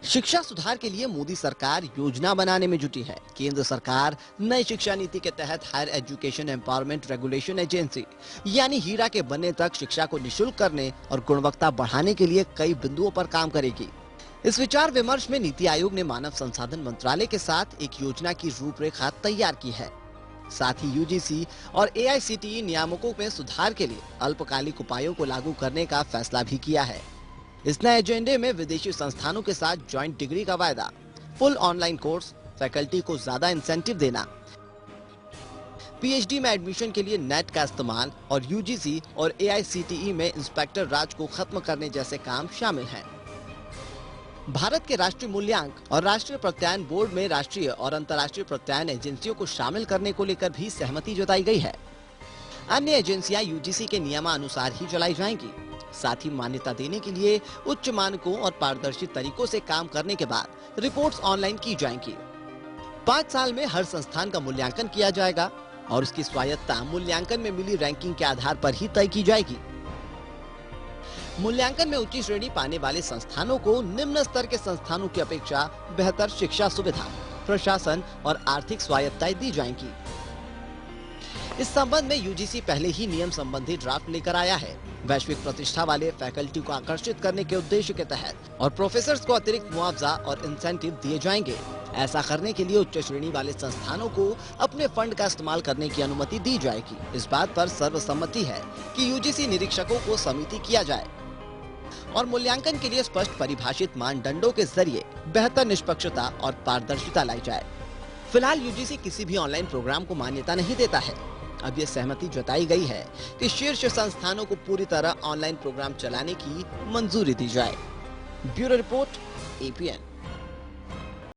शिक्षा सुधार के लिए मोदी सरकार योजना बनाने में जुटी है। केंद्र सरकार नई शिक्षा नीति के तहत higher education empowerment regulation agency यानी हीरा के बनने तक शिक्षा को निशुल्क करने और गुणवत्ता बढ़ाने के लिए कई बिंदुओं पर काम करेगी। इस विचार विमर्श में नीति आयोग ने मानव संसाधन मंत्रालय के साथ एक योजना की रूपरेखा तैयार की है। साथ ही यूजीसी और एआईसीटीई नियामकों में सुधार के लिए अल्पकालिक उपायों को लागू करने का फैसला भी किया है। इस नए एजेंडे में विदेशी संस्थानों के साथ ज्वाइंट डिग्री का वायदा, फुल ऑनलाइन कोर्स, फैकल्टी को ज्यादा इंसेंटिव देना, पीएचडी में एडमिशन के लिए नेट का इस्तेमाल और यूजीसी और एआईसीटीई में इंस्पेक्टर राज को खत्म करने जैसे काम शामिल हैं। भारत के राष्ट्रीय मूल्यांक और राष्ट्रीय प्रत्यायन बोर्ड में राष्ट्रीय और अंतर्राष्ट्रीय प्रत्यायन एजेंसियों को शामिल करने को लेकर भी सहमति जताई गई है। अन्य एजेंसियां यूजीसी के नियमानुसार ही चलाई जाएंगी। साथ ही मान्यता देने के लिए उच्च मानकों और पारदर्शी तरीकों से काम करने के बाद रिपोर्ट्स ऑनलाइन की जाएंगी। 5 साल में हर संस्थान का मूल्यांकन किया जाएगा और उसकी स्वायत्तता मूल्यांकन में मिली रैंकिंग के आधार पर ही तय की जाएगी। मूल्यांकन में उच्च श्रेणी पाने वाले संस्थानों को निम्न स्तर के संस्थानों की अपेक्षा बेहतर शिक्षा सुविधा, प्रशासन और आर्थिक स्वायत्ताएं दी जाएंगी। इस संबंध में यूजीसी पहले ही नियम संबंधी ड्राफ्ट लेकर आया है। वैश्विक प्रतिष्ठा वाले फैकल्टी को आकर्षित करने के उद्देश्य के तहत और प्रोफेसर्स को अतिरिक्त मुआवजा और इंसेंटिव दिए जाएंगे। ऐसा करने के लिए उच्च श्रेणी वाले संस्थानों को अपने फंड का इस्तेमाल करने की अनुमति दी जाएगी। इस बात पर सर्वसम्मति है कि यूजीसी निरीक्षकों को समिति किया जाए और मूल्यांकन के लिए स्पष्ट परिभाषित मानदंडों के जरिए बेहतर निष्पक्षता और पारदर्शिता लाई जाए। फिलहाल यूजीसी किसी भी ऑनलाइन प्रोग्राम को मान्यता नहीं देता है। अब ये सहमति जताई गई है कि शीर्ष संस्थानों को पूरी तरह ऑनलाइन प्रोग्राम चलाने की मंजूरी दी जाए। Bureau report, APN.